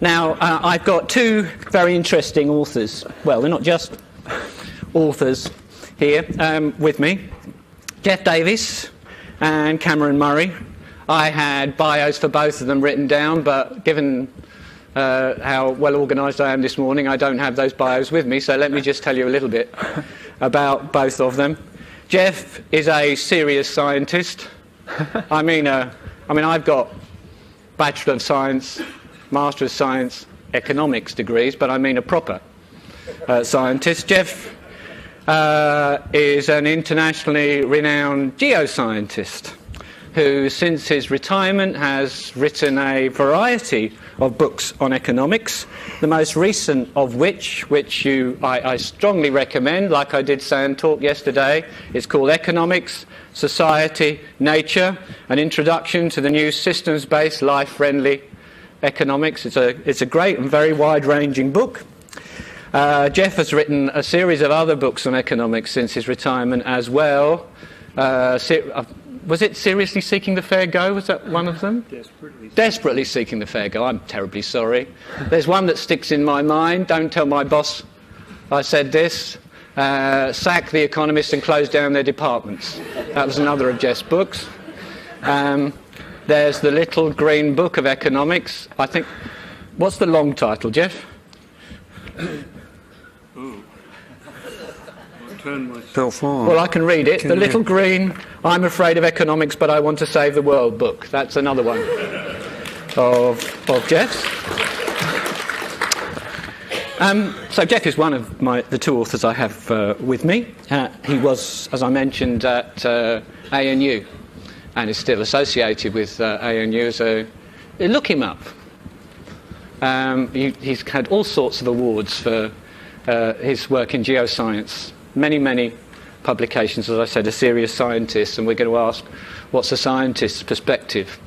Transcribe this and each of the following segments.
Now, I've got two very interesting authors. Well, they're not just authors here with me. Geoff Davies and Cameron Murray. I had bios for both of them written down, but given how well organised I am this morning, I don't have those bios with me, so let me just tell you a little bit about both of them. Geoff is a serious scientist. I mean, I've got Bachelor of Science, Master of Science, Economics degrees, but I mean a proper scientist. Geoff is an internationally renowned geoscientist who, since his retirement, has written a variety of books on economics, the most recent of which I strongly recommend, like I did say in talk yesterday, is called Economics, Society, Nature, an Introduction to the New Systems-Based Life-Friendly Economics. It's a great and very wide-ranging book. Geoff has written a series of other books on economics since his retirement as well. Was it Seriously Seeking the Fair Go? Was that one of them? Desperately Seeking the Fair Go. I'm terribly sorry. There's one that sticks in my mind. Don't tell my boss I said this. Sack the economists and close down their departments. That was another of Geoff's books. There's the Little Green Book of Economics. I think, what's the long title, Geoff? Well, I can read it. The Little Green, I'm Afraid of Economics, but I Want to Save the World book. That's another one of Geoff's. So Geoff is one of the two authors I have with me. He was, as I mentioned, at ANU and is still associated with ANU. So look him up. He's had all sorts of awards for his work in geoscience. Many publications, as I said, a serious scientist, and we're going to ask what's a scientist's perspective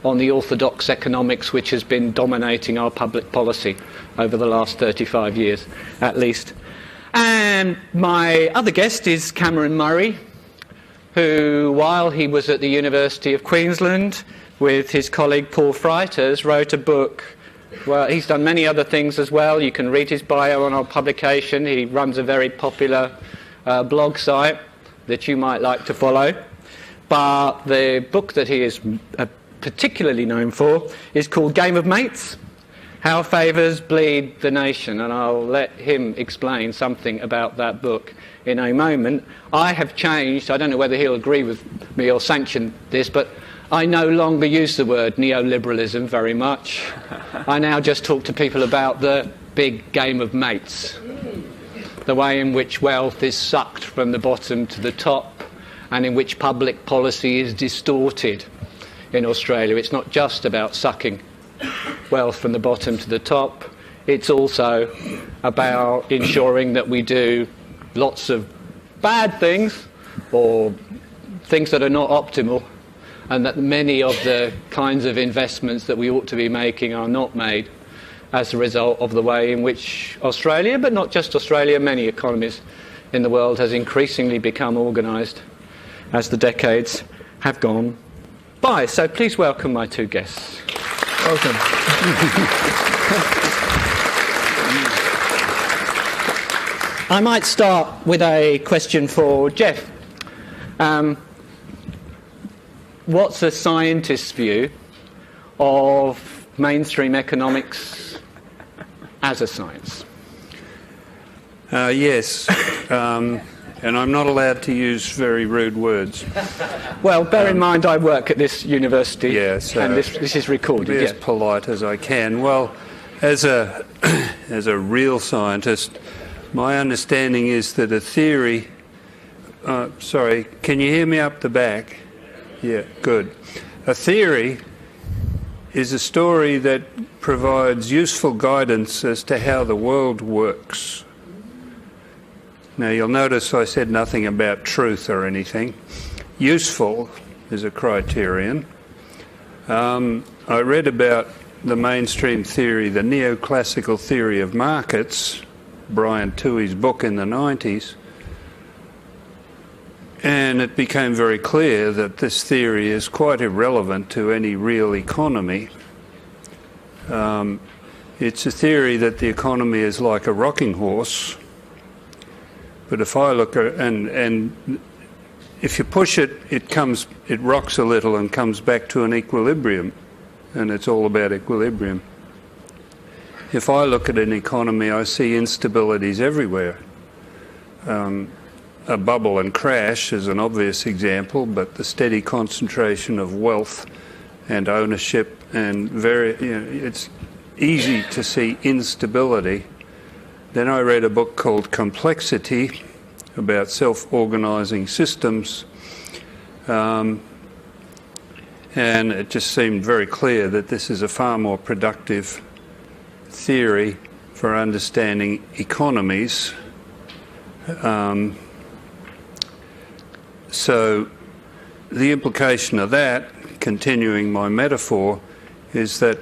on the orthodox economics which has been dominating our public policy over the last 35 years at least. And my other guest is Cameron Murray, who, while he was at the University of Queensland with his colleague Paul Freiters, wrote a book. Well, he's done many other things as well. You can read his bio on our publication. He runs a very popular blog site that you might like to follow. But the book that he is particularly known for is called Game of Mates, How Favours Bleed the Nation. And I'll let him explain something about that book in a moment. I have changed. I don't know whether he'll agree with me or sanction this, but I no longer use the word neoliberalism very much. I now just talk to people about the big game of mates, the way in which wealth is sucked from the bottom to the top and in which public policy is distorted in Australia. It's not just about sucking wealth from the bottom to the top. It's also about ensuring that we do lots of bad things or things that are not optimal, and that many of the kinds of investments that we ought to be making are not made as a result of the way in which Australia, but not just Australia, many economies in the world has increasingly become organised as the decades have gone by. So please welcome my two guests. Welcome. I might start with a question for Geoff. What's a scientist's view of mainstream economics as a science? Yes, and I'm not allowed to use very rude words. Well, bear in mind I work at this university, yes, and this is recorded. Be as polite as I can. Well, as a real scientist, my understanding is that a theory... sorry, can you hear me up the back? Yeah, good. A theory is a story that provides useful guidance as to how the world works. Now, you'll notice I said nothing about truth or anything. Useful is a criterion. I read about the mainstream theory, the neoclassical theory of markets, Brian Tuohy's book in the 90s. And it became very clear that this theory is quite irrelevant to any real economy. It's a theory that the economy is like a rocking horse. But if I look at and if you push it, it rocks a little and comes back to an equilibrium, and it's all about equilibrium. If I look at an economy, I see instabilities everywhere. A bubble and crash is an obvious example, but the steady concentration of wealth and ownership and it's easy to see instability. Then I read a book called Complexity about self-organising systems, and it just seemed very clear that this is a far more productive theory for understanding economies. So the implication of that, continuing my metaphor, is that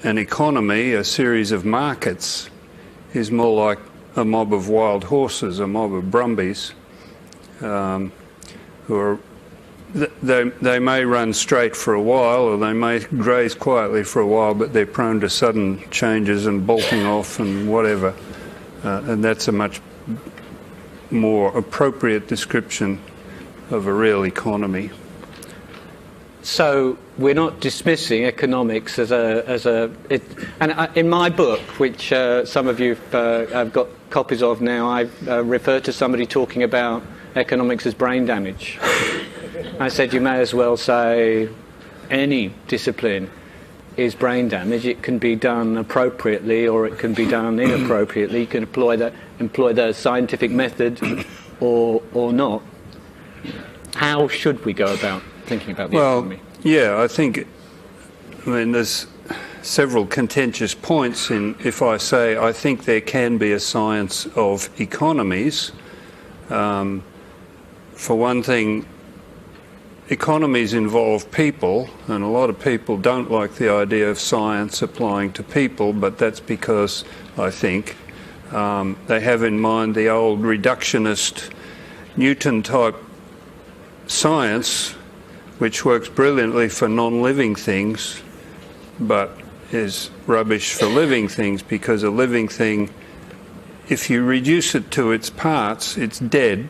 an economy, a series of markets, is more like a mob of wild horses, a mob of brumbies, who are, they may run straight for a while, or they may graze quietly for a while, but they're prone to sudden changes and bolting off and whatever. And that's a much more appropriate description of a real economy. So we're not dismissing economics as in my book, which some of you have got copies of now, I refer to somebody talking about economics as brain damage. I said you may as well say any discipline is brain damage. It can be done appropriately or it can be done inappropriately. You can employ the scientific method or not. How should we go about thinking about the economy? Yeah, I mean, there's several contentious points in if I say I think there can be a science of economies. For one thing, economies involve people, and a lot of people don't like the idea of science applying to people, but that's because, I think, they have in mind the old reductionist Newton-type science, which works brilliantly for non-living things, but is rubbish for living things, because a living thing, if you reduce it to its parts, it's dead.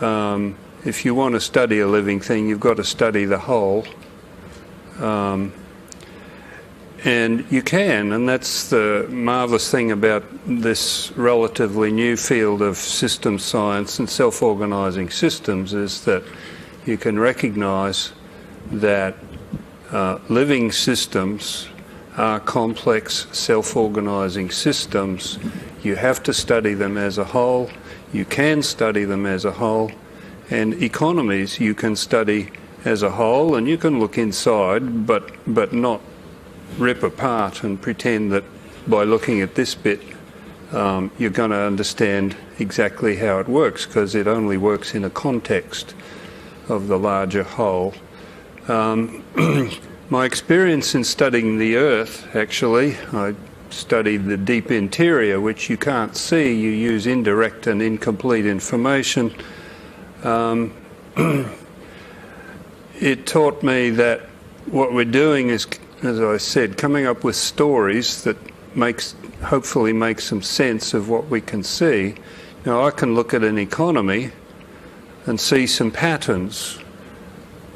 If you want to study a living thing, you've got to study the whole. And you can, and that's the marvellous thing about this relatively new field of systems science and self-organising systems, is that you can recognise that living systems are complex self-organising systems. You have to study them as a whole. You can study them as a whole. And economies you can study as a whole, and you can look inside, but not rip apart and pretend that by looking at this bit you're going to understand exactly how it works, because it only works in a context of the larger whole. My experience in studying the Earth, actually, I studied the deep interior, which you can't see. You use indirect and incomplete information. It taught me that what we're doing is, as I said, coming up with stories that hopefully make some sense of what we can see. Now, I can look at an economy and see some patterns.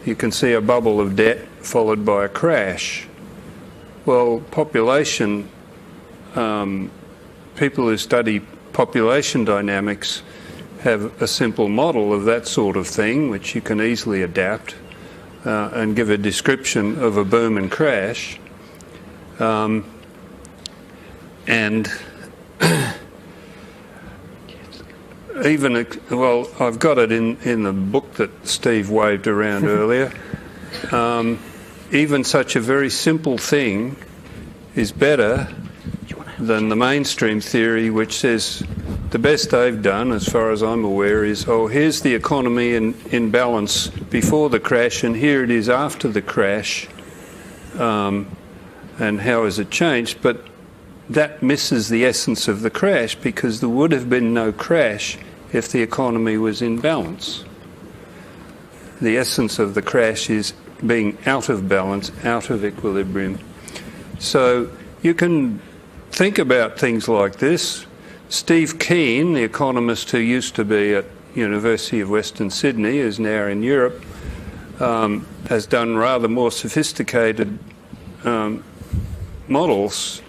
You can see a bubble of debt followed by a crash. Well, population, people who study population dynamics have a simple model of that sort of thing, which you can easily adapt and give a description of a boom and crash. And even, well, I've got it in the book that Steve waved around earlier. Even such a very simple thing is better than the mainstream theory, which says the best they've done, as far as I'm aware, is, oh, here's the economy in balance before the crash, and here it is after the crash, and how has it changed? But that misses the essence of the crash, because there would have been no crash if the economy was in balance. The essence of the crash is being out of balance, out of equilibrium. So you can think about things like this. Steve Keen, the economist who used to be at University of Western Sydney, is now in Europe, has done rather more sophisticated models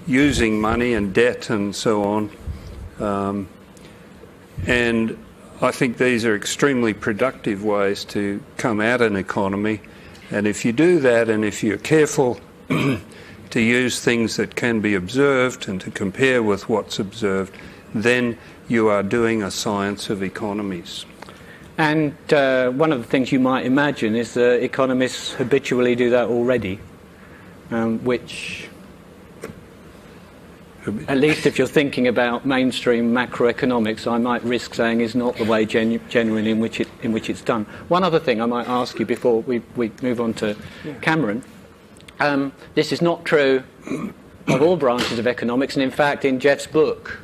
using money and debt and so on. And I think these are extremely productive ways to come at an economy. And if you do that, and if you're careful to use things that can be observed and to compare with what's observed, then you are doing a science of economies. And one of the things you might imagine is that economists habitually do that already, which, at least if you're thinking about mainstream macroeconomics, I might risk saying is not the way genuinely in which it's done. One other thing I might ask you before we move on to Cameron. This is not true of all branches of economics, and in fact in Geoff's book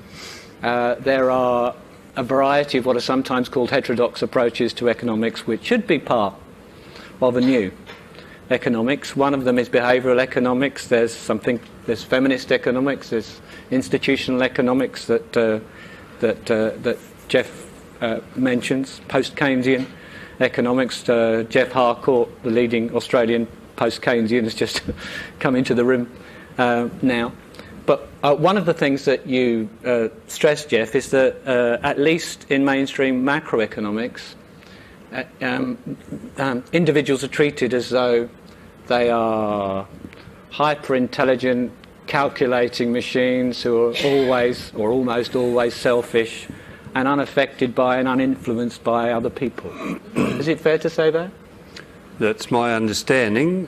there are a variety of what are sometimes called heterodox approaches to economics which should be part of a new economics. One of them is behavioural economics. There's feminist economics, there's institutional economics that Geoff mentions, post-Keynesian economics. Geoff Harcourt, the leading Australian post-Keynesian, has just come into the room now. But one of the things that you stress, Geoff, is that at least in mainstream macroeconomics, individuals are treated as though they are hyper-intelligent, calculating machines who are always, or almost always, selfish and unaffected by and uninfluenced by other people. Is it fair to say that? That's my understanding.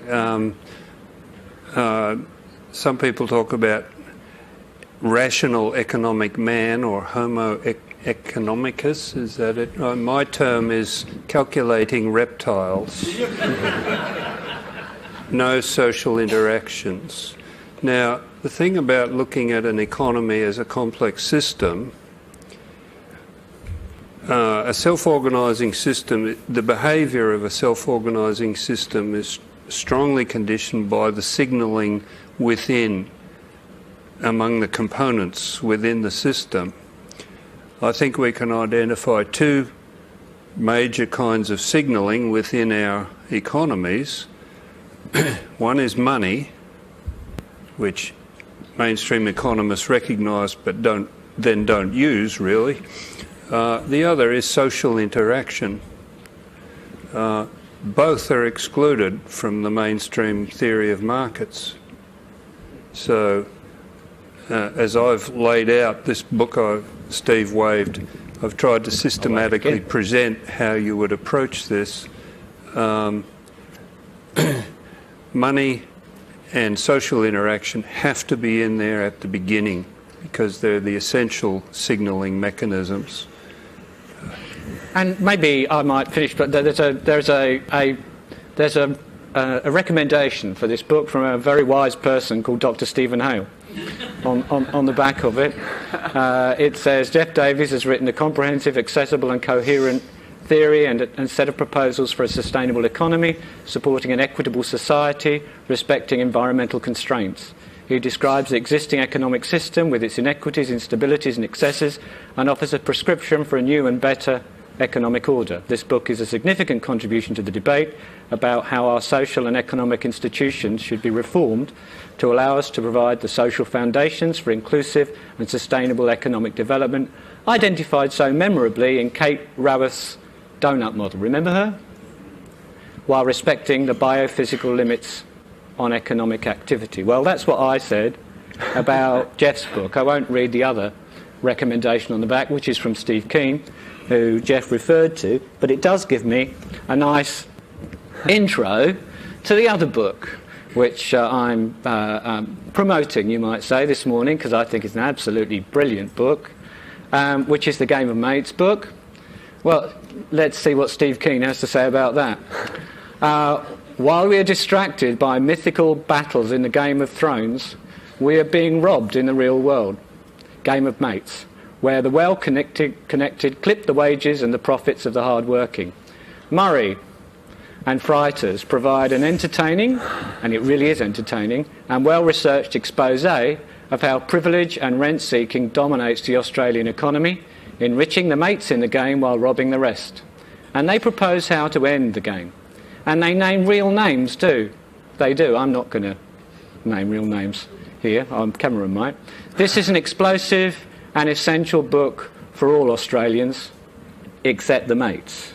Some people talk about rational economic man or homo economicus, is that it? My term is calculating reptiles. No social interactions. Now, the thing about looking at an economy as a complex system, a self-organising system, the behaviour of a self-organising system is strongly conditioned by the signalling within, among the components within the system. I think we can identify two major kinds of signalling within our economies. One is money, which mainstream economists recognise but don't use really. The other is social interaction. Both are excluded from the mainstream theory of markets. So, as I've laid out this book, Steve waved, I've tried to systematically present how you would approach this. Money and social interaction have to be in there at the beginning because they're the essential signalling mechanisms. And maybe I might finish, but there's a recommendation for this book from a very wise person called Dr. Stephen Hale on the back of it. It says, Geoff Davies has written a comprehensive, accessible and coherent theory and set of proposals for a sustainable economy, supporting an equitable society, respecting environmental constraints. He describes the existing economic system with its inequities, instabilities and excesses, and offers a prescription for a new and better economic order. This book is a significant contribution to the debate about how our social and economic institutions should be reformed to allow us to provide the social foundations for inclusive and sustainable economic development, identified so memorably in Kate Raworth's donut model. Remember her? While respecting the biophysical limits on economic activity. Well, that's what I said about Geoff's book. I won't read the other recommendation on the back, which is from Steve Keen, who Geoff referred to, but it does give me a nice intro to the other book, which I'm promoting, you might say, this morning, because I think it's an absolutely brilliant book, which is the Game of Mates book. Well, let's see what Steve Keen has to say about that. While we are distracted by mythical battles in the Game of Thrones, we are being robbed in the real world. Game of Mates, where the well-connected clip the wages and the profits of the hard-working. Murray, and Freiters provide an entertaining, and it really is entertaining, and well-researched expose of how privilege and rent-seeking dominates the Australian economy, enriching the mates in the game while robbing the rest. And they propose how to end the game. And they name real names too. They do. I'm not going to name real names here. Cameron might. This is an explosive and essential book for all Australians, except the mates.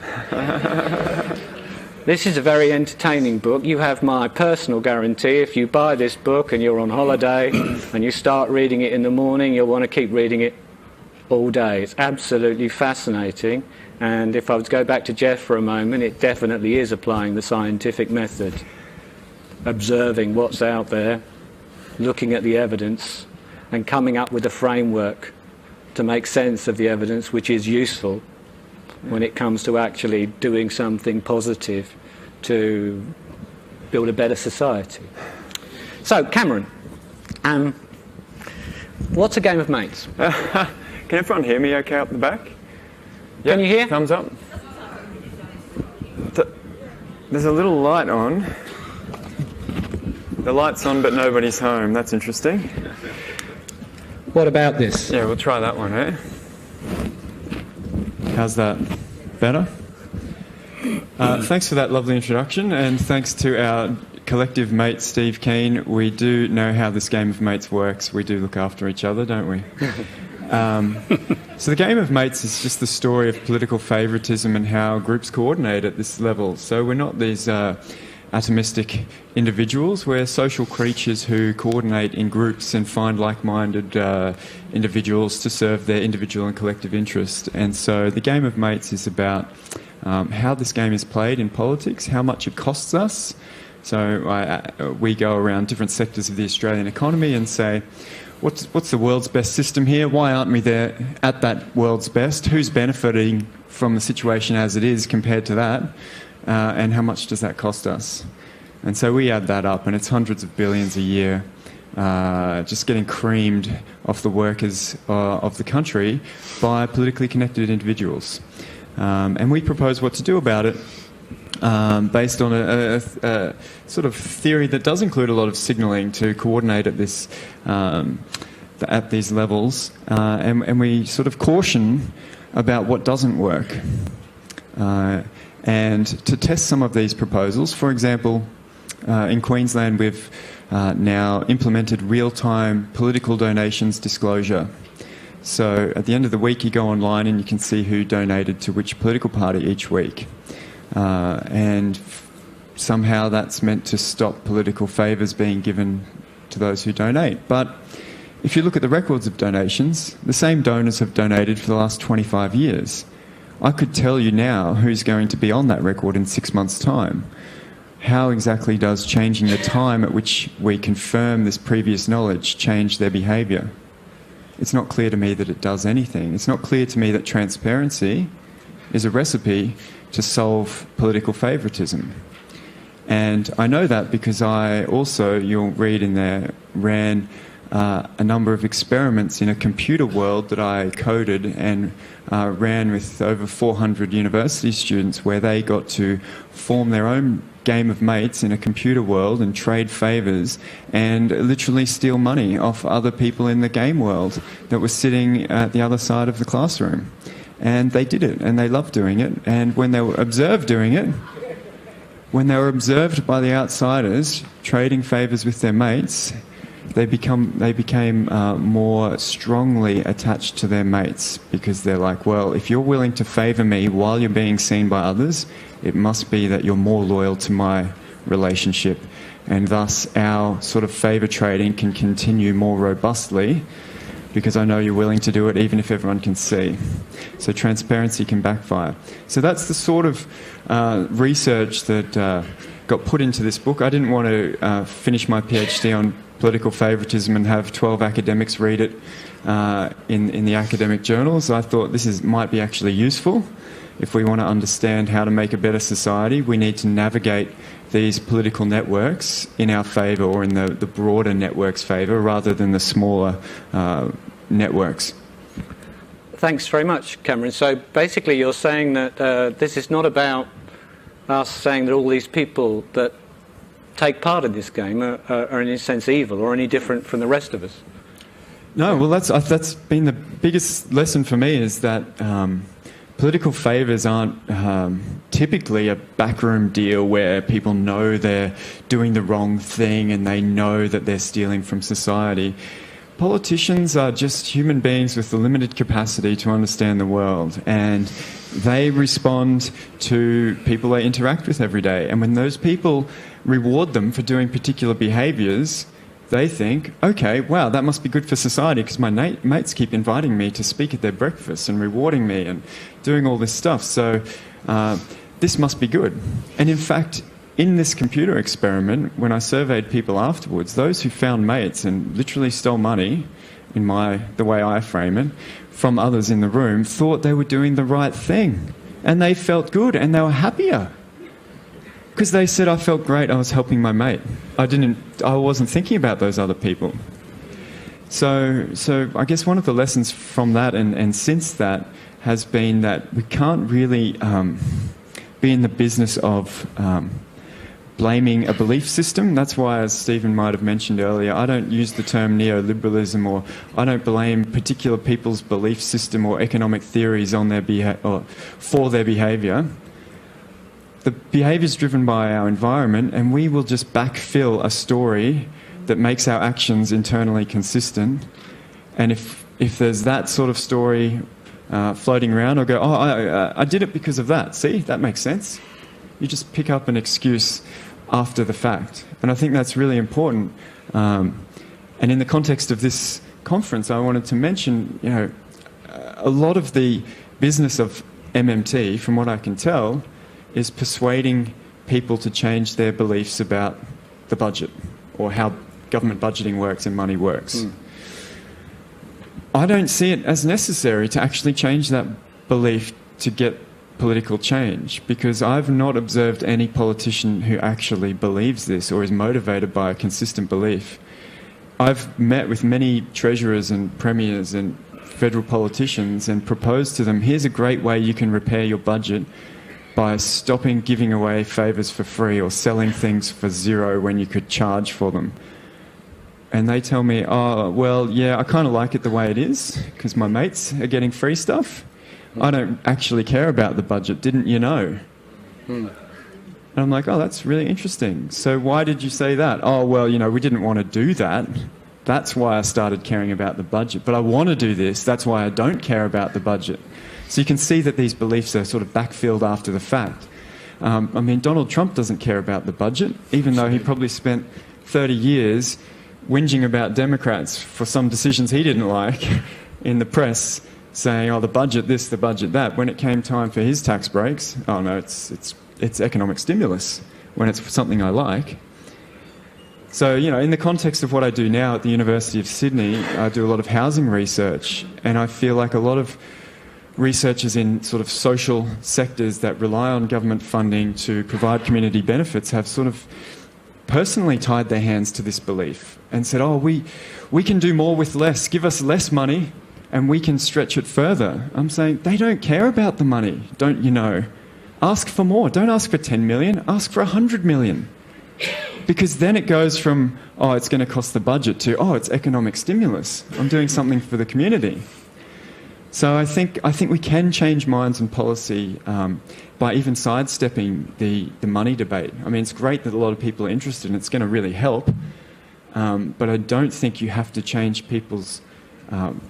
This is a very entertaining book. You have my personal guarantee. If you buy this book and you're on holiday and you start reading it in the morning, you'll want to keep reading it all day. It's absolutely fascinating. And if I was to go back to Geoff for a moment, it definitely is applying the scientific method, observing what's out there, looking at the evidence, and coming up with a framework to make sense of the evidence, which is useful when it comes to actually doing something positive to build a better society. So, Cameron, what's a game of mates? Can everyone hear me okay up the back? Can you hear? Thumbs up. There's a little light on. The light's on but nobody's home. That's interesting. What about this? Yeah, we'll try that one, eh? How's that? Better? Thanks for that lovely introduction, and thanks to our collective mate Steve Keane. We do know how this game of mates works. We do look after each other, don't we? So the game of mates is just the story of political favouritism and how groups coordinate at this level. So we're not these atomistic individuals. We're social creatures who coordinate in groups and find like-minded individuals to serve their individual and collective interest. And so the game of mates is about how this game is played in politics, how much it costs us. So we go around different sectors of the Australian economy and say, what's the world's best system here? Why aren't we there at that world's best? Who's benefiting from the situation as it is compared to that? And how much does that cost us? And so we add that up, and it's hundreds of billions a year just getting creamed off the workers of the country by politically connected individuals. And we propose what to do about it based on a sort of theory that does include a lot of signalling to coordinate at this at these levels, and we sort of caution about what doesn't work. And to test some of these proposals, for example, in Queensland we've now implemented real-time political donations disclosure. So at the end of the week you go online and you can see who donated to which political party each week. And somehow that's meant to stop political favours being given to those who donate. But if you look at the records of donations, the same donors have donated for the last 25 years. I could tell you now who's going to be on that record in 6 months' time. How exactly does changing the time at which we confirm this previous knowledge change their behaviour? It's not clear to me that it does anything. It's not clear to me that transparency is a recipe to solve political favouritism. And I know that because I also, you'll read in there, ran a number of experiments in a computer world that I coded and ran with over 400 university students, where they got to form their own game of mates in a computer world and trade favours and literally steal money off other people in the game world that were sitting at the other side of the classroom. And they did it, and they loved doing it. And when they were observed doing it, when they were observed by the outsiders trading favours with their mates, they became more strongly attached to their mates, because they're like, well, if you're willing to favour me while you're being seen by others, it must be that you're more loyal to my relationship, and thus our sort of favour trading can continue more robustly because I know you're willing to do it even if everyone can see. So transparency can backfire. So that's the sort of research that got put into this book. I didn't want to finish my PhD on political favouritism and have 12 academics read it in the academic journals. I thought might be actually useful. If we want to understand how to make a better society, we need to navigate these political networks in our favour, or in the broader network's favour, rather than the smaller networks. Thanks very much, Cameron. So basically you're saying that this is not about us saying that all these people that take part in this game are in a sense evil or any different from the rest of us. No, well, that's been the biggest lesson for me, is that political favours aren't typically a backroom deal where people know they're doing the wrong thing and they know that they're stealing from society. Politicians are just human beings with a limited capacity to understand the world, and they respond to people they interact with every day. And when those people reward them for doing particular behaviours, they think, okay, wow, that must be good for society because my mates keep inviting me to speak at their breakfast and rewarding me and doing all this stuff. So this must be good. And in fact, in this computer experiment, when I surveyed people afterwards, those who found mates and literally stole money, in the way I frame it, from others in the room, thought they were doing the right thing. And they felt good and they were happier. Because they said, I felt great, I was helping my mate. I wasn't thinking about those other people. So I guess one of the lessons from that and since that has been that we can't really be in the business of blaming a belief system. That's why, as Stephen might have mentioned earlier, I don't use the term neoliberalism, or I don't blame particular people's belief system or economic theories on for their behaviour. The behaviour is driven by our environment, and we will just backfill a story that makes our actions internally consistent. And if there's that sort of story floating around, I'll go, I did it because of that. See, that makes sense. You just pick up an excuse after the fact. And I think that's really important. And in the context of this conference, I wanted to mention, a lot of the business of MMT, from what I can tell, is persuading people to change their beliefs about the budget or how government budgeting works and money works. I don't see it as necessary to actually change that belief to get political change, because I've not observed any politician who actually believes this or is motivated by a consistent belief. I've met with many treasurers and premiers and federal politicians and proposed to them, here's a great way you can repair your budget by stopping giving away favours for free or selling things for zero when you could charge for them. And they tell me, oh, well, yeah, I kind of like it the way it is because my mates are getting free stuff. I don't actually care about the budget, didn't you know? And I'm like, oh, that's really interesting. So why did you say that? Oh, well, we didn't want to do that. That's why I started caring about the budget. But I want to do this. That's why I don't care about the budget. So you can see that these beliefs are sort of backfilled after the fact. Donald Trump doesn't care about the budget, even though he probably spent 30 years whinging about Democrats for some decisions he didn't like in the press, saying, oh, the budget this, the budget that. When it came time for his tax breaks, oh no, it's economic stimulus when it's something I like. So, in the context of what I do now at the University of Sydney, I do a lot of housing research, and I feel like a lot of researchers in sort of social sectors that rely on government funding to provide community benefits have sort of personally tied their hands to this belief and said, oh, we can do more with less, give us less money and we can stretch it further. I'm saying they don't care about the money, don't you know? Ask for more. Don't ask for 10 million, ask for 100 million. Because then it goes from, oh, it's going to cost the budget to, oh, it's economic stimulus. I'm doing something for the community. So I think we can change minds and policy by even sidestepping the money debate. It's great that a lot of people are interested and it's going to really help, but I don't think you have to change people's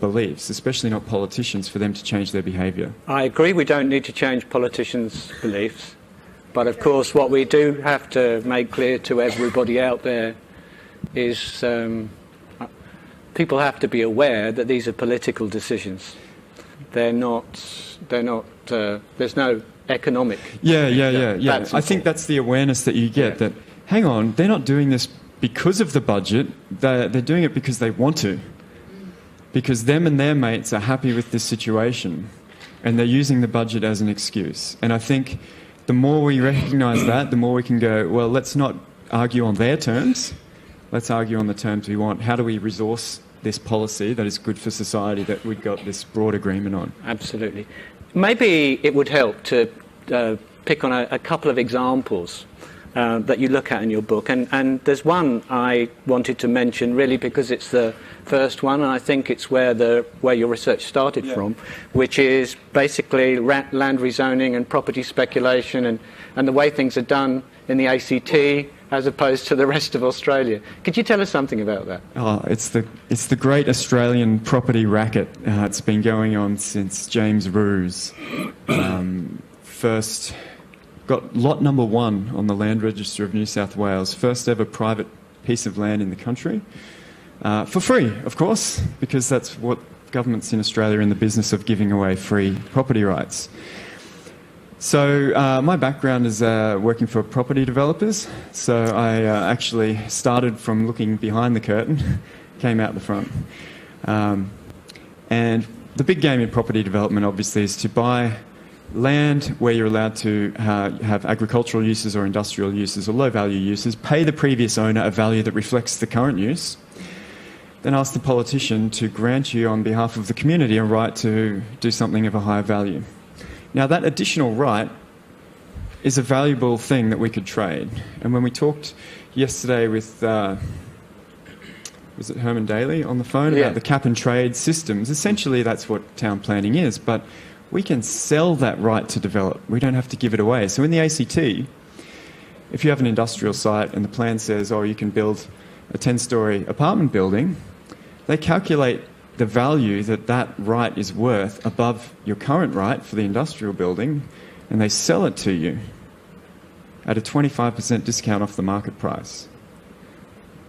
beliefs, especially not politicians, for them to change their behaviour. I agree we don't need to change politicians' beliefs, but of course what we do have to make clear to everybody out there is people have to be aware that these are political decisions. They're not, there's no economic. Yeah. I think that's the awareness that you get, that, hang on, they're not doing this because of the budget, they're doing it because they want to. Because them and their mates are happy with this situation and they're using the budget as an excuse. And I think the more we recognise that, the more we can go, well, let's not argue on their terms, let's argue on the terms we want. How do we resource this policy that is good for society that we've got this broad agreement on? Absolutely. Maybe it would help to pick on a couple of examples that you look at in your book. And there's one I wanted to mention really because it's the first one, and I think it's where your research started from, which is basically land rezoning and property speculation and the way things are done in the ACT as opposed to the rest of Australia. Could you tell us something about that? Oh, it's the great Australian property racket. It's been going on since James Roos first got lot number 1 on the Land Register of New South Wales, first ever private piece of land in the country, for free, of course, because that's what governments in Australia are in the business of, giving away free property rights. So my background is working for property developers, so I actually started from looking behind the curtain, came out the front. And the big game in property development obviously is to buy land where you're allowed to have agricultural uses or industrial uses or low value uses, pay the previous owner a value that reflects the current use, then ask the politician to grant you on behalf of the community a right to do something of a higher value. Now that additional right is a valuable thing that we could trade. And when we talked yesterday with, was it Herman Daly on the phone about the cap and trade systems, essentially that's what town planning is, but we can sell that right to develop. We don't have to give it away. So in the ACT, if you have an industrial site and the plan says, oh, you can build a 10-storey apartment building, they calculate the value that right is worth above your current right for the industrial building, and they sell it to you at a 25% discount off the market price.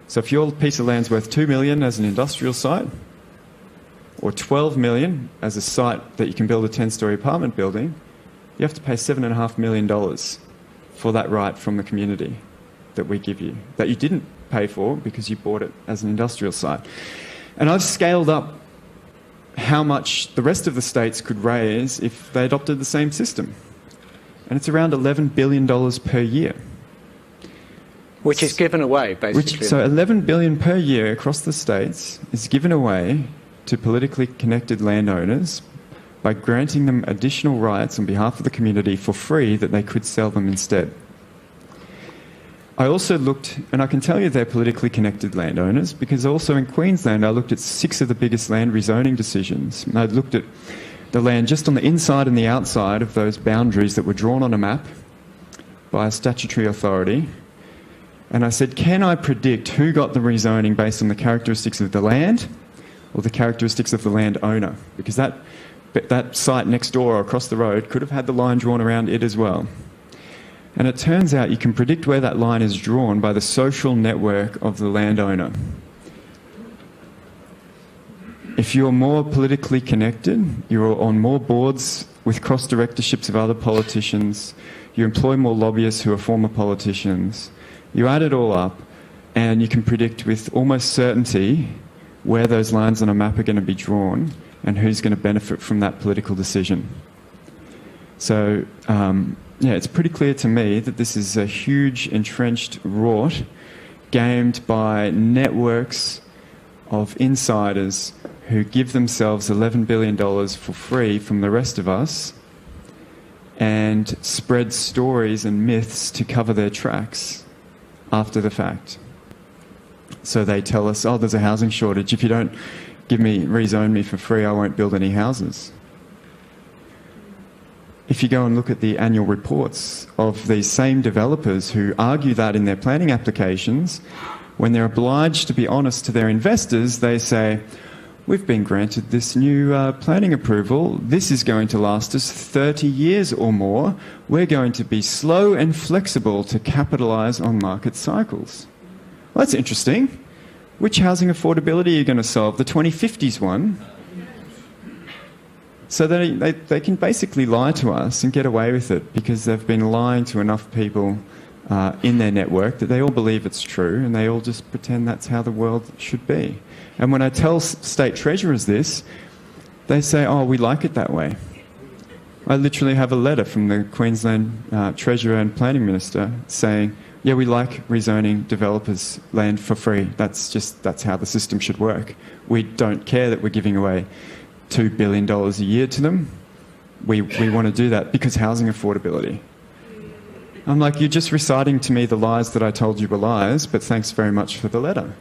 So if your piece of land's worth $2 million as an industrial site, or $12 million as a site that you can build a 10-storey apartment building, you have to pay $7.5 million for that right from the community that we give you, that you didn't pay for because you bought it as an industrial site. And I've scaled up how much the rest of the states could raise if they adopted the same system. And it's around $11 billion per year. Which is given away, basically. So $11 billion per year across the states is given away to politically connected landowners by granting them additional rights on behalf of the community for free that they could sell them instead. I also looked, and I can tell you they're politically connected landowners, because also in Queensland I looked at 6 of the biggest land rezoning decisions. And I looked at the land just on the inside and the outside of those boundaries that were drawn on a map by a statutory authority. And I said, can I predict who got the rezoning based on the characteristics of the land or the characteristics of the landowner? Because that site next door or across the road could have had the line drawn around it as well. And it turns out you can predict where that line is drawn by the social network of the landowner. If you're more politically connected, you're on more boards with cross-directorships of other politicians, you employ more lobbyists who are former politicians, you add it all up and you can predict with almost certainty where those lines on a map are going to be drawn and who's going to benefit from that political decision. So, it's pretty clear to me that this is a huge, entrenched rort gamed by networks of insiders who give themselves $11 billion for free from the rest of us and spread stories and myths to cover their tracks after the fact. So they tell us, oh, there's a housing shortage. If you don't rezone me for free, I won't build any houses. If you go and look at the annual reports of these same developers who argue that in their planning applications, when they're obliged to be honest to their investors, they say, we've been granted this new planning approval. This is going to last us 30 years or more. We're going to be slow and flexible to capitalise on market cycles. Well, that's interesting. Which housing affordability are you going to solve? The 2050s one? So they can basically lie to us and get away with it because they've been lying to enough people in their network that they all believe it's true and they all just pretend that's how the world should be. And when I tell state treasurers this, they say, oh, we like it that way. I literally have a letter from the Queensland Treasurer and Planning Minister saying, yeah, we like rezoning developers' land for free. That's how the system should work. We don't care that we're giving away $2 billion a year to them. We want to do that because housing affordability. I'm like, you're just reciting to me the lies that I told you were lies, but thanks very much for the letter.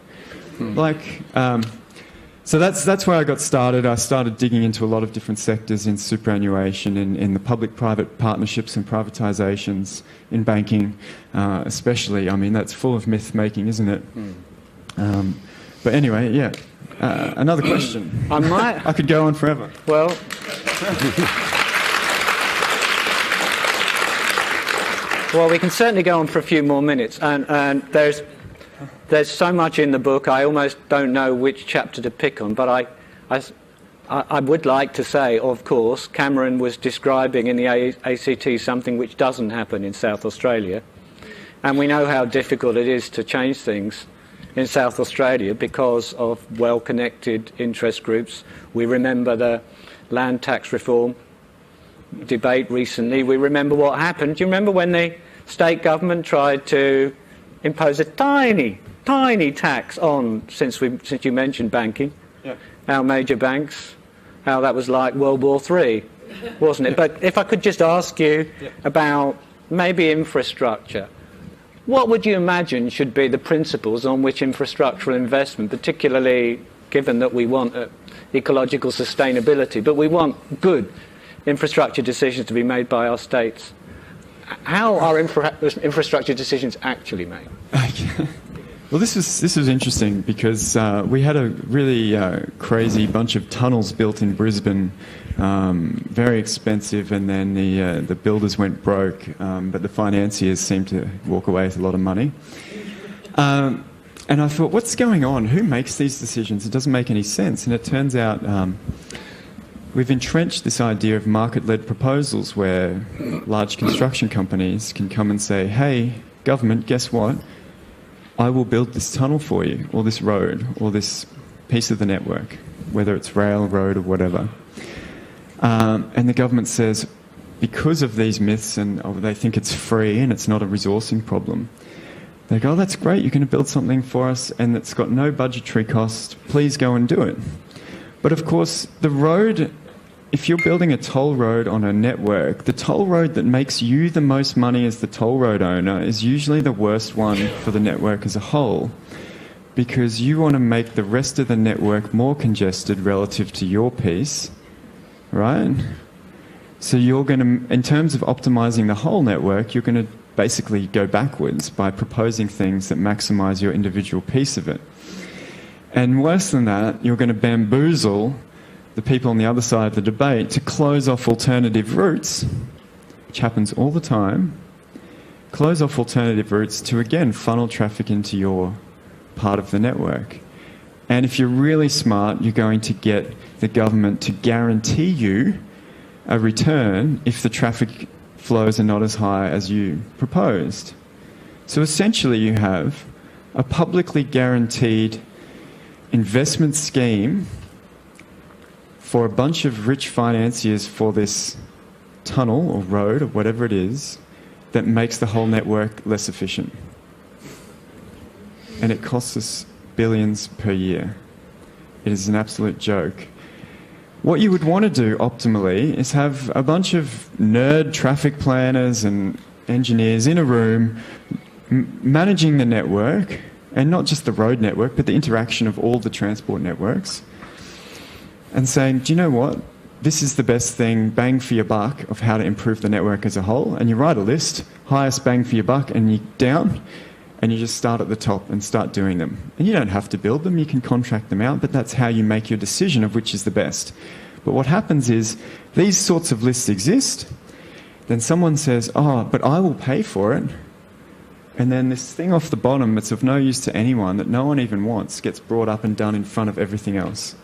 So that's where I got started. I started digging into a lot of different sectors in superannuation, in the public-private partnerships and privatisations, in banking especially. I mean, that's full of myth-making, isn't it? But anyway, yeah. Another question. I could go on forever. Well, we can certainly go on for a few more minutes, and there's so much in the book I almost don't know which chapter to pick on, but I would like to say, of course, Cameron was describing in the ACT something which doesn't happen in South Australia, and we know how difficult it is to change things in South Australia because of well-connected interest groups. We remember the land tax reform debate recently. We remember what happened. Do you remember when the state government tried to impose a tiny tax on, since you mentioned banking, our major banks, how that was like World War III, wasn't it? But if I could just ask you about maybe infrastructure. What would you imagine should be the principles on which infrastructural investment, particularly given that we want ecological sustainability, but we want good infrastructure decisions to be made by our states? How are infrastructure decisions actually made? Well, this was interesting because we had a really crazy bunch of tunnels built in Brisbane, very expensive, and then the builders went broke, but the financiers seemed to walk away with a lot of money. And I thought, what's going on? Who makes these decisions? It doesn't make any sense. And it turns out we've entrenched this idea of market-led proposals where large construction companies can come and say, hey, government, guess what? I will build this tunnel for you, or this road, or this piece of the network, whether it's rail, road, or whatever. And the government says, because of these myths, and they think it's free and it's not a resourcing problem, they go, oh, that's great, you're going to build something for us and it's got no budgetary cost, please go and do it. But of course, the road, if you're building a toll road on a network, the toll road that makes you the most money as the toll road owner is usually the worst one for the network as a whole, because you want to make the rest of the network more congested relative to your piece, right? So you're going to, in terms of optimizing the whole network, you're going to basically go backwards by proposing things that maximize your individual piece of it. And worse than that, you're going to bamboozle the people on the other side of the debate to close off alternative routes, which happens all the time, close off alternative routes to, again, funnel traffic into your part of the network. And if you're really smart, you're going to get the government to guarantee you a return if the traffic flows are not as high as you proposed. So essentially you have a publicly guaranteed investment scheme for a bunch of rich financiers for this tunnel or road or whatever it is that makes the whole network less efficient. And it costs us billions per year. It is an absolute joke. What you would want to do optimally is have a bunch of nerd traffic planners and engineers in a room managing the network, and not just the road network, but the interaction of all the transport networks, and saying, do you know what? This is the best thing, bang for your buck, of how to improve the network as a whole. And you write a list, highest bang for your buck, and you down, and you just start at the top and start doing them. And you don't have to build them, you can contract them out, but that's how you make your decision of which is the best. But what happens is, these sorts of lists exist, then someone says, oh, but I will pay for it. And then this thing off the bottom that's of no use to anyone, that no one even wants, gets brought up and done in front of everything else.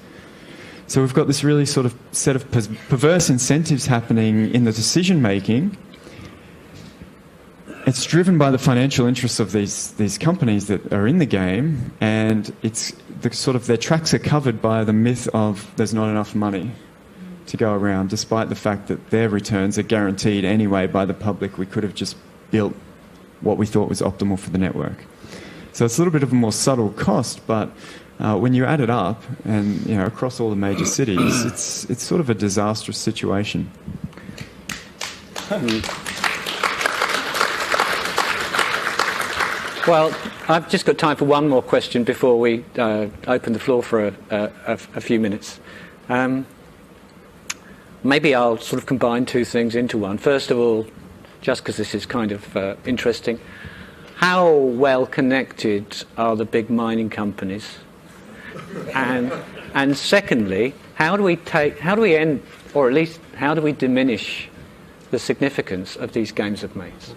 So we've got this really sort of set of perverse incentives happening in the decision making. It's driven by the financial interests of these companies that are in the game, and it's the sort of their tracks are covered by the myth of there's not enough money to go around, despite the fact that their returns are guaranteed anyway by the public. We could have just built what we thought was optimal for the network. So it's a little bit of a more subtle cost, but when you add it up, and across all the major cities, it's sort of a disastrous situation. Well, I've just got time for one more question before we open the floor for a few minutes. Maybe I'll sort of combine two things into one. First of all, just because this is kind of interesting, how well connected are the big mining companies? And secondly, how do we end, or at least how do we diminish the significance of these games of mates?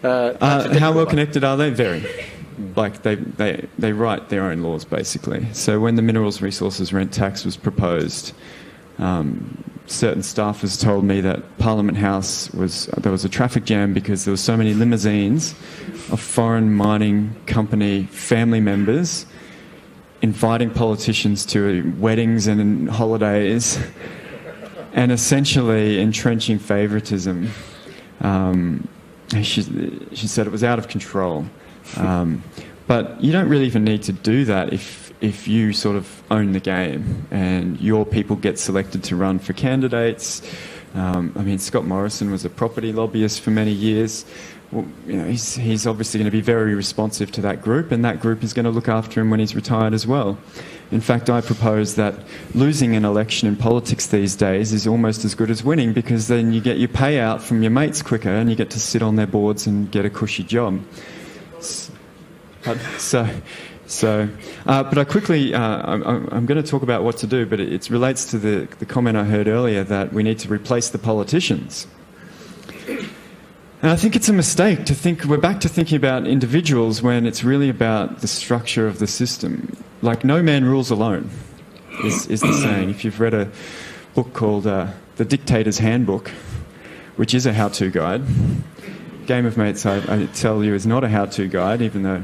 How well connected are they? Very. Like they write their own laws basically. So when the Minerals Resources Rent Tax was proposed, certain staffers told me that Parliament House there was a traffic jam because there were so many limousines of foreign mining company family members inviting politicians to weddings and holidays and essentially entrenching favouritism. She said it was out of control. But you don't really even need to do that if you sort of own the game and your people get selected to run for candidates. I mean, Scott Morrison was a property lobbyist for many years. Well, you know, he's obviously going to be very responsive to that group, and that group is going to look after him when he's retired as well. In fact, I propose that losing an election in politics these days is almost as good as winning, because then you get your payout from your mates quicker and you get to sit on their boards and get a cushy job. But I quickly, I'm going to talk about what to do, but it relates to the comment I heard earlier that we need to replace the politicians. And I think it's a mistake to think we're back to thinking about individuals when it's really about the structure of the system. Like, no man rules alone, is the saying. If you've read a book called The Dictator's Handbook, which is a how-to guide, Game of Mates, I tell you, is not a how-to guide, even though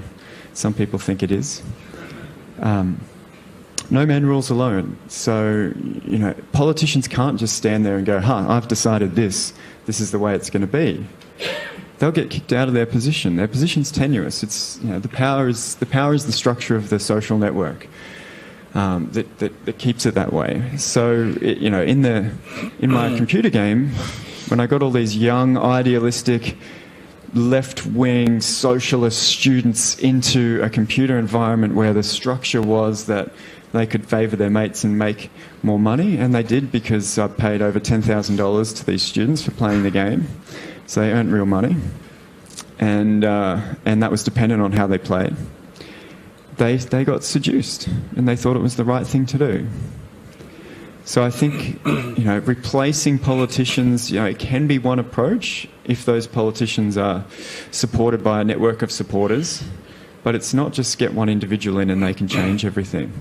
some people think it is. No man rules alone. So, you know, politicians can't just stand there and go, I've decided this is the way it's going to be. They'll get kicked out of their position. Their position's tenuous. It's, you know, the power is the structure of the social network that keeps it that way. So, you know, in my computer game, when I got all these young, idealistic, left-wing socialist students into a computer environment where the structure was that they could favour their mates and make more money, and they did, because I paid over $10,000 to these students for playing the game. So they earned real money, and that was dependent on how they played. They got seduced, and they thought it was the right thing to do. So I think, you know, replacing politicians, you know, it can be one approach if those politicians are supported by a network of supporters, but it's not just get one individual in and they can change everything.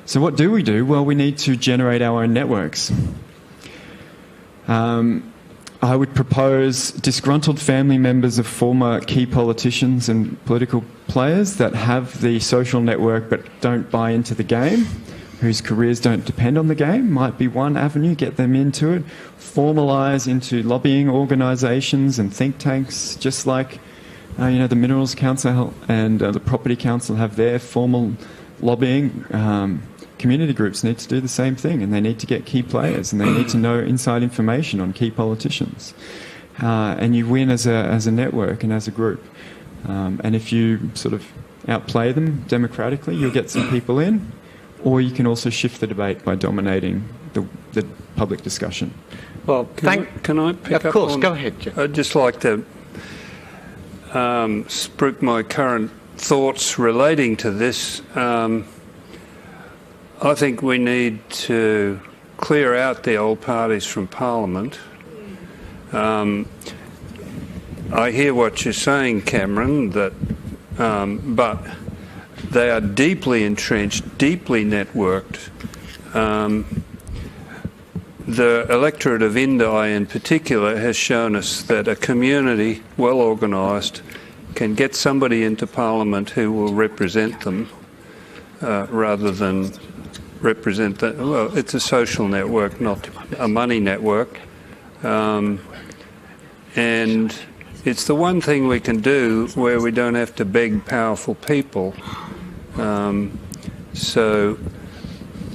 So what do? Well, we need to generate our own networks. I would propose disgruntled family members of former key politicians and political players that have the social network but don't buy into the game, whose careers don't depend on the game, might be one avenue. Get them into it. Formalise into lobbying organisations and think tanks, just like you know, the Minerals Council and the Property Council have their formal lobbying. Community groups need to do the same thing, and they need to get key players, and they need to know inside information on key politicians. And you win as a network and as a group. And if you sort of outplay them democratically, you'll get some people in, or you can also shift the debate by dominating the public discussion. Well, can I pick up? Of course, on, go ahead, Geoff. I'd just like to spruik my current thoughts relating to this. I think we need to clear out the old parties from Parliament. I hear what you're saying, Cameron, that but they are deeply entrenched, deeply networked. The electorate of Indi in particular has shown us that a community well organised can get somebody into Parliament who will represent them rather than represent that. Well, it's a social network, not a money network. And it's the one thing we can do where we don't have to beg powerful people. So,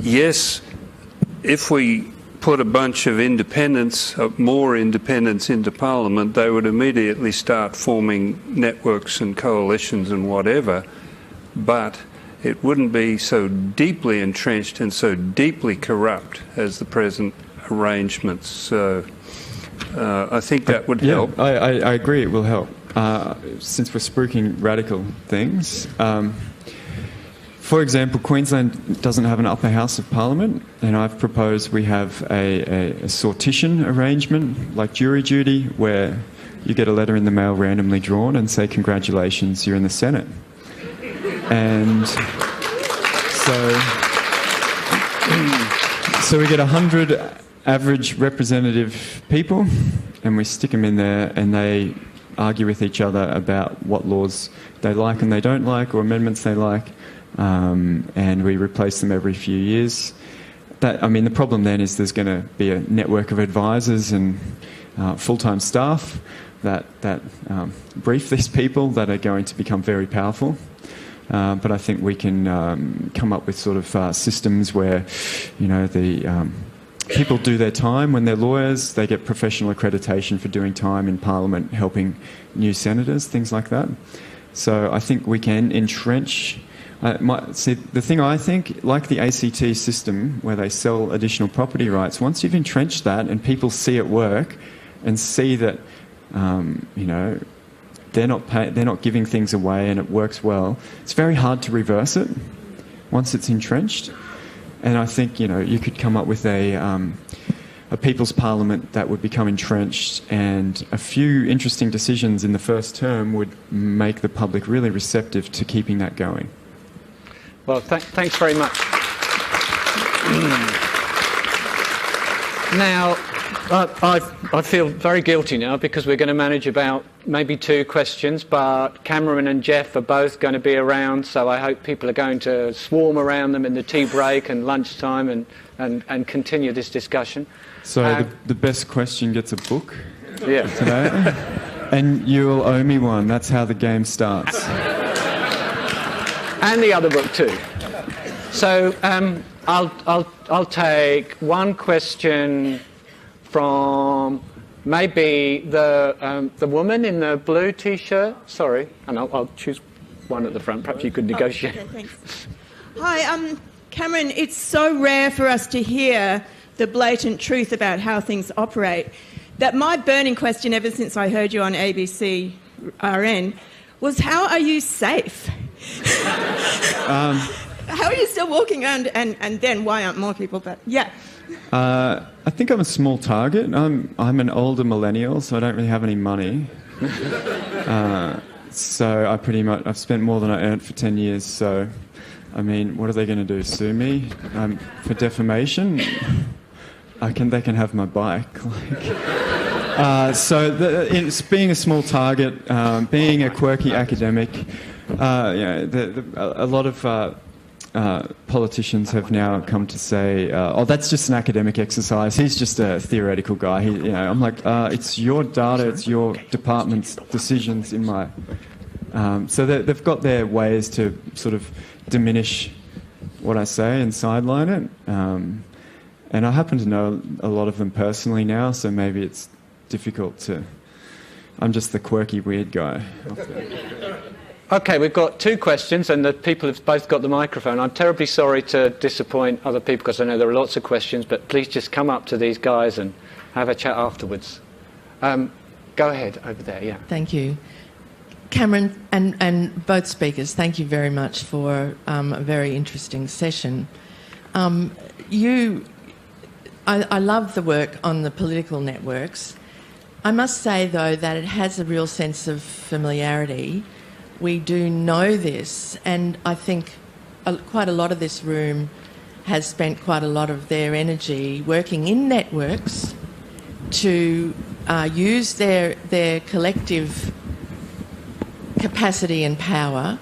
yes, if we put a bunch of independents, more independents into Parliament, they would immediately start forming networks and coalitions and whatever, but it wouldn't be so deeply entrenched and so deeply corrupt as the present arrangements. So I think that would help. I agree it will help. Since we're spruiking radical things, for example, Queensland doesn't have an upper house of Parliament, and I've proposed we have a sortition arrangement, like jury duty, where you get a letter in the mail randomly drawn and say, congratulations, you're in the Senate. And so we get 100 average representative people, and we stick them in there, and they argue with each other about what laws they like and they don't like, or amendments they like, and we replace them every few years. The problem then is there's going to be a network of advisors and full-time staff that brief these people that are going to become very powerful. But I think we can come up with sort of systems where, the people do their time when they're lawyers. They get professional accreditation for doing time in Parliament, helping new senators, things like that. So I think we can entrench. The thing I think, like the ACT system, where they sell additional property rights, once you've entrenched that and people see it work and see that, they're not giving things away and it works well, it's very hard to reverse it once it's entrenched. And I think, you could come up with a People's Parliament that would become entrenched, and a few interesting decisions in the first term would make the public really receptive to keeping that going. Well, thanks very much. Now, I feel very guilty now because we're going to manage about maybe 2 questions, but Cameron and Geoff are both going to be around, so I hope people are going to swarm around them in the tea break and lunchtime and continue this discussion. So the best question gets a book today, and you'll owe me one. That's how the game starts. And the other book too. So I'll take one question from maybe the woman in the blue T-shirt. Sorry, and I'll choose one at the front. Perhaps you could negotiate. Okay, thanks. Hi, Cameron. It's so rare for us to hear the blatant truth about how things operate that my burning question ever since I heard you on ABC RN was, how are you safe? How are you still walking around, and then why aren't more people? But yeah. I think I'm a small target. I'm an older millennial, so I don't really have any money. So I've spent more than I earned for 10 years. So, what are they going to do? Sue me for defamation? They can have my bike. It's being a small target, being a quirky academic. A lot of politicians have now come to say, that's just an academic exercise. He's just a theoretical guy. I'm like, it's your data, it's your department's decisions in my... So they've got their ways to sort of diminish what I say and sideline it. And I happen to know a lot of them personally now, so maybe it's difficult to... I'm just the quirky, weird guy. Okay, we've got 2 questions, and the people have both got the microphone. I'm terribly sorry to disappoint other people because I know there are lots of questions, but please just come up to these guys and have a chat afterwards. Go ahead, over there, yeah. Thank you. Cameron and both speakers, thank you very much for a very interesting session. I love the work on the political networks. I must say, though, that it has a real sense of familiarity. We do know this, and I think quite a lot of this room has spent quite a lot of their energy working in networks to use their collective capacity and power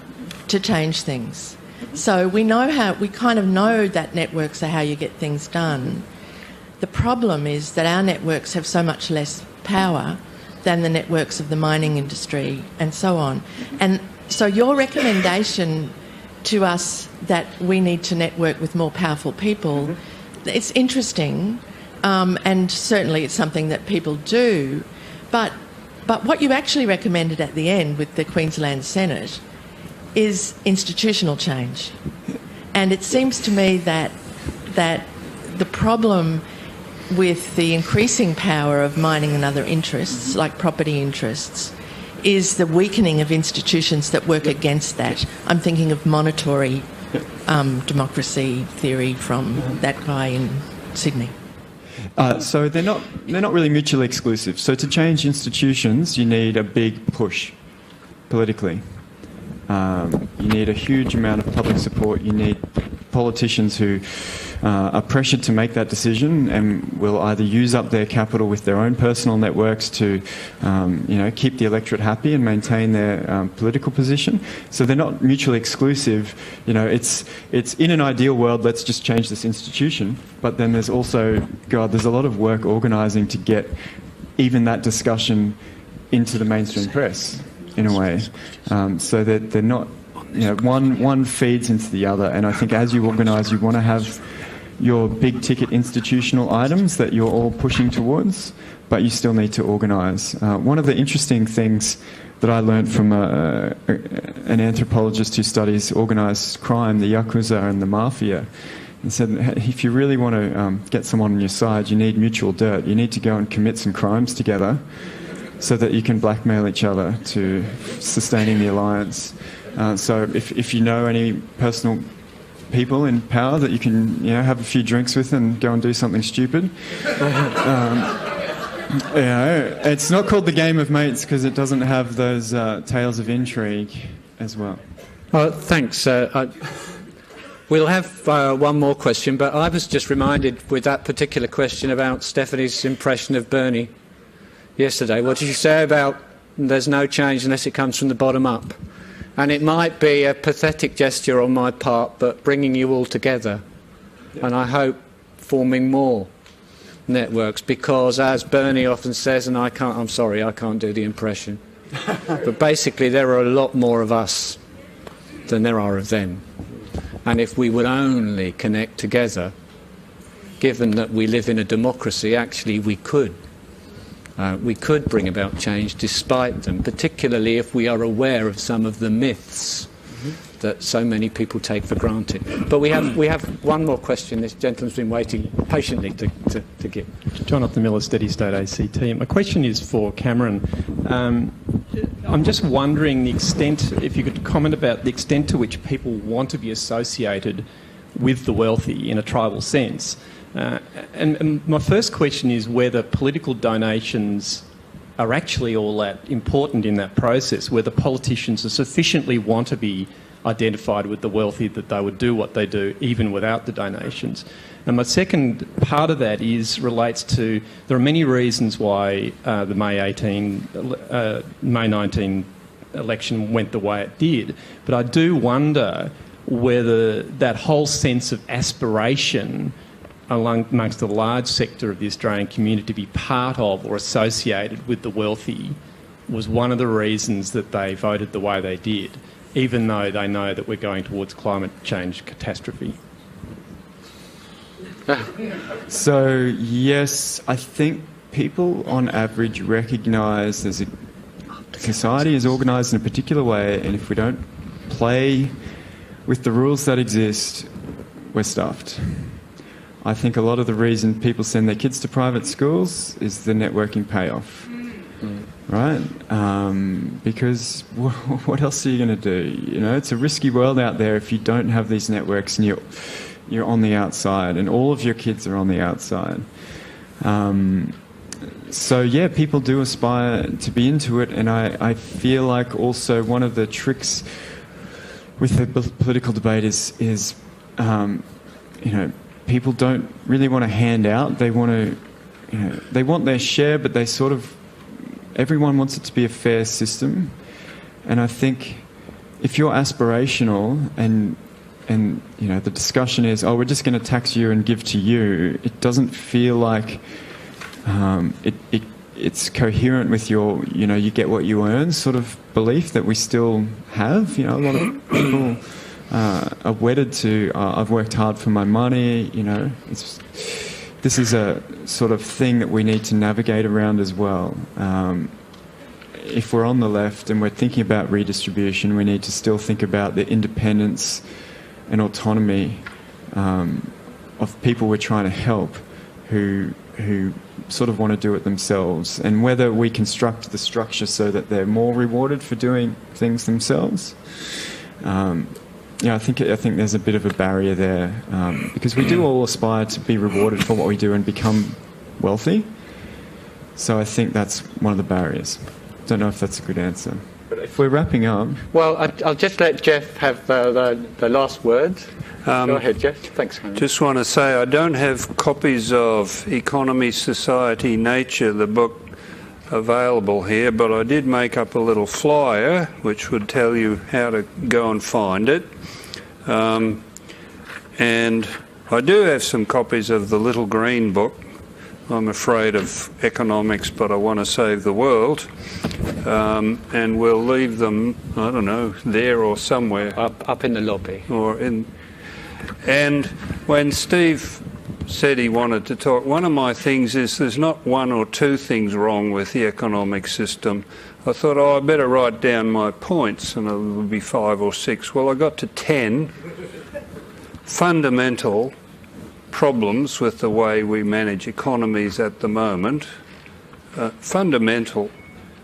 to change things. So we kind of know that networks are how you get things done. The problem is that our networks have so much less power than the networks of the mining industry and so on. And so your recommendation to us that we need to network with more powerful people, it's interesting, and certainly it's something that people do. But what you actually recommended at the end with the Queensland Senate is institutional change. And it seems to me that the problem with the increasing power of mining and other interests, like property interests, is the weakening of institutions that work against that. I'm thinking of monitory democracy theory from that guy in Sydney. So they're not really mutually exclusive. So to change institutions, you need a big push politically. You need a huge amount of public support. You need politicians who are pressured to make that decision and will either use up their capital with their own personal networks to, keep the electorate happy and maintain their political position. So they're not mutually exclusive. It's in an ideal world, let's just change this institution. But then there's also, there's a lot of work organising to get even that discussion into the mainstream press, in a way, so that they're not, one feeds into the other. And I think as you organise, you want to have your big ticket institutional items that you're all pushing towards, but you still need to organise. One of the interesting things that I learned from an anthropologist who studies organised crime, the Yakuza and the Mafia, and said, if you really want to get someone on your side, you need mutual dirt. You need to go and commit some crimes together so that you can blackmail each other to sustaining the alliance. So if you know any personal people in power that you can have a few drinks with and go and do something stupid, it's not called the game of mates because it doesn't have those tales of intrigue as well. Thanks. We'll have one more question, but I was just reminded with that particular question about Stephanie's impression of Bernie yesterday. What did you say about there's no change unless it comes from the bottom up? And it might be a pathetic gesture on my part, but bringing you all together. And I hope forming more networks, because as Bernie often says, and I'm sorry, I can't do the impression, but basically there are a lot more of us than there are of them. And if we would only connect together, given that we live in a democracy, actually we could bring about change despite them, particularly if we are aware of some of the myths that so many people take for granted. But we have one more question. This gentleman's been waiting patiently to give. Jonathan Miller, Steady State ACT. My question is for Cameron. I'm just wondering the extent, if you could comment about the extent to which people want to be associated with the wealthy in a tribal sense. And my first question is whether political donations are actually all that important in that process, whether politicians are sufficiently want to be identified with the wealthy that they would do what they do even without the donations. And my second part of that relates to, there are many reasons why the May 19 election went the way it did, but I do wonder whether that whole sense of aspiration amongst a large sector of the Australian community to be part of or associated with the wealthy was one of the reasons that they voted the way they did, even though they know that we're going towards climate change catastrophe. So, yes, I think people on average recognise society is organised in a particular way, and if we don't play with the rules that exist, we're stuffed. I think a lot of the reason people send their kids to private schools is the networking payoff, right? Because what else are you going to do? It's a risky world out there if you don't have these networks and you're on the outside, and all of your kids are on the outside. So yeah, people do aspire to be into it, and I feel like also one of the tricks with the political debate is people don't really want to hand out. They want to, they want their share, but everyone wants it to be a fair system. And I think if you're aspirational and the discussion is, we're just going to tax you and give to you, it doesn't feel like it's coherent with your, you get what you earn sort of belief that we still have. A lot of people are wedded to, I've worked hard for my money, this is a sort of thing that we need to navigate around as well. If we're on the left and we're thinking about redistribution, we need to still think about the independence and autonomy of people we're trying to help who sort of want to do it themselves, and whether we construct the structure so that they're more rewarded for doing things themselves. I think there's a bit of a barrier there, because we do all aspire to be rewarded for what we do and become wealthy. So I think that's one of the barriers. Don't know if that's a good answer. But if we're wrapping up... Well, I'll just let Geoff have the last words. Go ahead, Geoff. Thanks, Henry. Just want to say I don't have copies of Economy, Society, Nature, the book, available here, but I did make up a little flyer which would tell you how to go and find it. And I do have some copies of the Little Green Book. I'm afraid of economics, but I want to save the world. And we'll leave them, I don't know, there or somewhere. Up in the lobby. And when Steve said he wanted to talk, one of my things is there's not one or two things wrong with the economic system. I thought, I better write down my points, and it would be 5 or 6. Well, I got to 10 fundamental problems with the way we manage economies at the moment. Fundamental.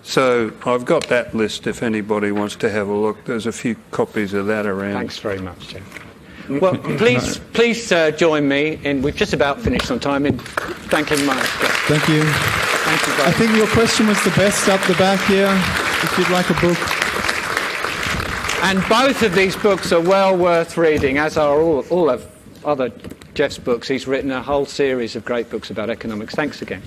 So I've got that list if anybody wants to have a look. There's a few copies of that around. Thanks very much, Geoff. Well, please join me in, we've just about finished on time, in thanking Mark. Thank you. Thank you both. I think your question was the best up the back here, if you'd like a book. And both of these books are well worth reading, as are all of other Geoff's books. He's written a whole series of great books about economics. Thanks again.